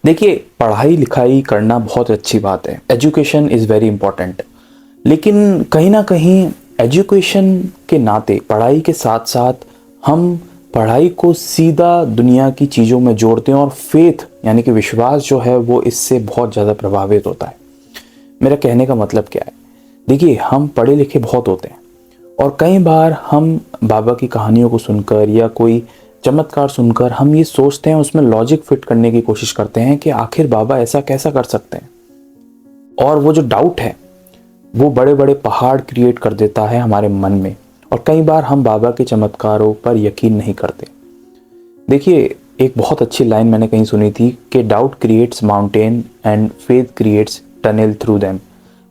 देखिए, पढ़ाई लिखाई करना बहुत अच्छी बात है, एजुकेशन इज़ वेरी इंपॉर्टेंट। लेकिन कहीं ना कहीं एजुकेशन के नाते पढ़ाई के साथ साथ हम पढ़ाई को सीधा दुनिया की चीज़ों में जोड़ते हैं और फेथ यानी कि विश्वास जो है वो इससे बहुत ज़्यादा प्रभावित होता है। मेरा कहने का मतलब क्या है, देखिए हम पढ़े लिखे बहुत होते हैं और कई बार हम बाबा की कहानियों को सुनकर या कोई चमत्कार सुनकर हम ये सोचते हैं, उसमें लॉजिक फिट करने की कोशिश करते हैं कि आखिर बाबा ऐसा कैसा कर सकते हैं। और वो जो डाउट है वो बड़े बड़े पहाड़ क्रिएट कर देता है हमारे मन में, और कई बार हम बाबा के चमत्कारों पर यकीन नहीं करते। देखिए, एक बहुत अच्छी लाइन मैंने कहीं सुनी थी कि doubt creates mountain and faith creates tunnel through them.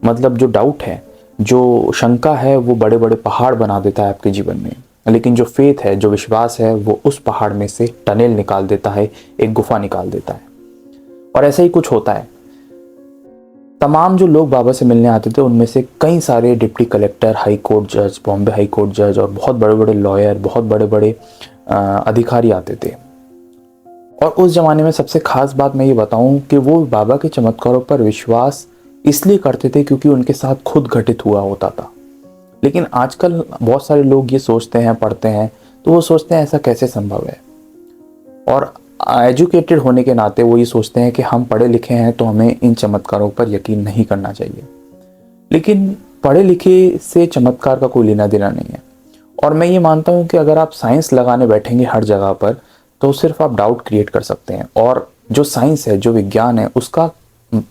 मतलब जो डाउट है, जो शंका है, वो बड़े बड़े पहाड़ बना देता है आपके जीवन में, लेकिन जो फेथ है, जो विश्वास है, वो उस पहाड़ में से टनल निकाल देता है, एक गुफा निकाल देता है। और ऐसा ही कुछ होता है। तमाम जो लोग बाबा से मिलने आते थे उनमें से कई सारे डिप्टी कलेक्टर, हाई कोर्ट जज, बॉम्बे हाई कोर्ट जज और बहुत बड़े बड़े लॉयर, बहुत बड़े बड़े अधिकारी आते थे। और उस ज़माने में सबसे ख़ास बात मैं ये बताऊं कि वो बाबा के चमत्कारों पर विश्वास इसलिए करते थे क्योंकि उनके साथ खुद घटित हुआ होता था। लेकिन आजकल बहुत सारे लोग ये सोचते हैं, पढ़ते हैं तो वो सोचते हैं ऐसा कैसे संभव है, और एजुकेटेड होने के नाते वो ये सोचते हैं कि हम पढ़े लिखे हैं तो हमें इन चमत्कारों पर यकीन नहीं करना चाहिए। लेकिन पढ़े लिखे से चमत्कार का कोई लेना देना नहीं है। और मैं ये मानता हूँ कि अगर आप साइंस लगाने बैठेंगे हर जगह पर तो सिर्फ आप डाउट क्रिएट कर सकते हैं। और जो साइंस है, जो विज्ञान है, उसका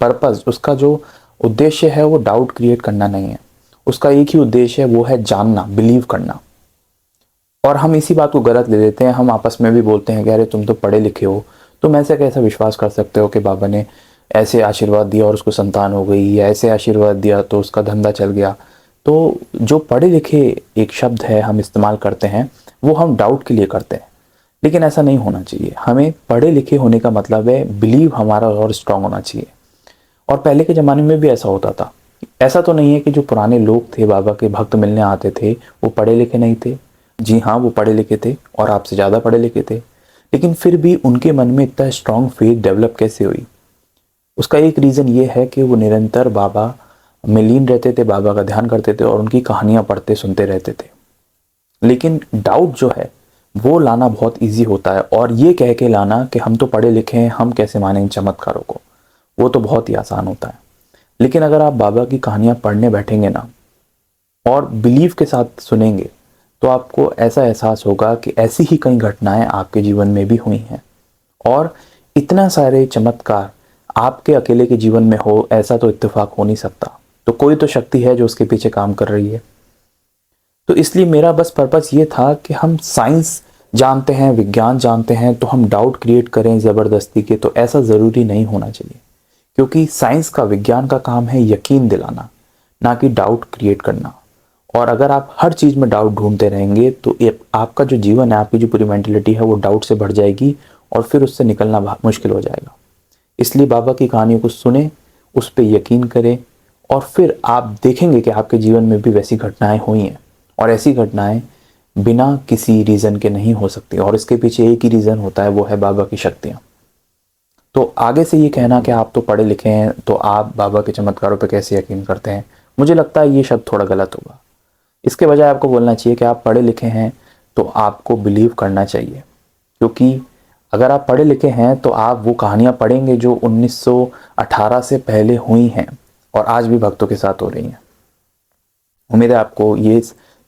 पर्पस, उसका जो उद्देश्य है वो डाउट क्रिएट करना नहीं है। उसका एक ही उद्देश्य है, वो है जानना, बिलीव करना। और हम इसी बात को गलत ले लेते हैं। हम आपस में भी बोलते हैं कि अरे तुम तो पढ़े लिखे हो, तुम ऐसे कैसा विश्वास कर सकते हो कि बाबा ने ऐसे आशीर्वाद दिया और उसको संतान हो गई, या ऐसे आशीर्वाद दिया तो उसका धंधा चल गया। तो जो पढ़े लिखे एक शब्द है हम इस्तेमाल करते हैं, वो हम डाउट के लिए करते हैं, लेकिन ऐसा नहीं होना चाहिए। हमें पढ़े लिखे होने का मतलब है बिलीव हमारा और स्ट्रांग होना चाहिए। और पहले के ज़माने में भी ऐसा होता था। ऐसा तो नहीं है कि जो पुराने लोग थे, बाबा के भक्त मिलने आते थे, वो पढ़े लिखे नहीं थे। जी हाँ, वो पढ़े लिखे थे और आपसे ज़्यादा पढ़े लिखे थे। लेकिन फिर भी उनके मन में इतना स्ट्रांग फेथ डेवलप कैसे हुई? उसका एक रीज़न ये है कि वो निरंतर बाबा में लीन रहते थे, बाबा का ध्यान करते थे और उनकी कहानियाँ पढ़ते सुनते रहते थे। लेकिन डाउट जो है वो लाना बहुत इजी होता है, और ये कह के लाना कि हम तो पढ़े लिखे हैं, हम कैसे मानेंगे चमत्कारों को, वो तो बहुत ही आसान होता है। लेकिन अगर आप बाबा की कहानियाँ पढ़ने बैठेंगे ना और बिलीव के साथ सुनेंगे, तो आपको ऐसा एहसास होगा कि ऐसी ही कई घटनाएं आपके जीवन में भी हुई हैं। और इतना सारे चमत्कार आपके अकेले के जीवन में हो, ऐसा तो इत्तेफाक हो नहीं सकता। तो कोई तो शक्ति है जो उसके पीछे काम कर रही है। तो इसलिए मेरा बस पर्पस ये था कि हम साइंस जानते हैं, विज्ञान जानते हैं, तो हम डाउट क्रिएट करें ज़बरदस्ती के, तो ऐसा ज़रूरी नहीं होना चाहिए। क्योंकि साइंस का, विज्ञान का काम है यकीन दिलाना, ना कि डाउट क्रिएट करना। और अगर आप हर चीज़ में डाउट ढूंढते रहेंगे तो आपका जो जीवन है, आपकी जो पूरी मेंटेलिटी है, वो डाउट से भर जाएगी और फिर उससे निकलना मुश्किल हो जाएगा। इसलिए बाबा की कहानियों को सुने, उस पर यकीन करें, और फिर आप देखेंगे कि आपके जीवन में भी वैसी घटनाएं हुई हैं। और ऐसी घटनाएं बिना किसी रीज़न के नहीं हो सकती, और इसके पीछे एक ही रीज़न होता है, वो है बाबा की शक्तियाँ। तो आगे से ये कहना कि आप तो पढ़े लिखे हैं तो आप बाबा के चमत्कारों पे कैसे यकीन करते हैं, मुझे लगता है ये शब्द थोड़ा गलत होगा। इसके बजाय आपको बोलना चाहिए कि आप पढ़े लिखे हैं तो आपको बिलीव करना चाहिए। क्योंकि अगर आप पढ़े लिखे हैं तो आप वो कहानियाँ पढ़ेंगे जो 1918 से पहले हुई हैं और आज भी भक्तों के साथ हो रही हैं। उम्मीद है आपको ये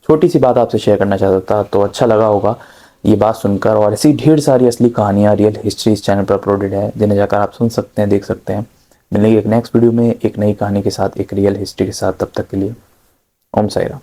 छोटी सी बात आपसे शेयर करना चाहता था, तो अच्छा लगा होगा ये बात सुनकर। और ऐसी ढेर सारी असली कहानियाँ, रियल हिस्ट्री इस चैनल पर अपलोडेड है, जिन्हें जाकर आप सुन सकते हैं, देख सकते हैं। मिलेंगे एक नेक्स्ट वीडियो में एक नई कहानी के साथ, एक रियल हिस्ट्री के साथ। तब तक के लिए ओम साई राम।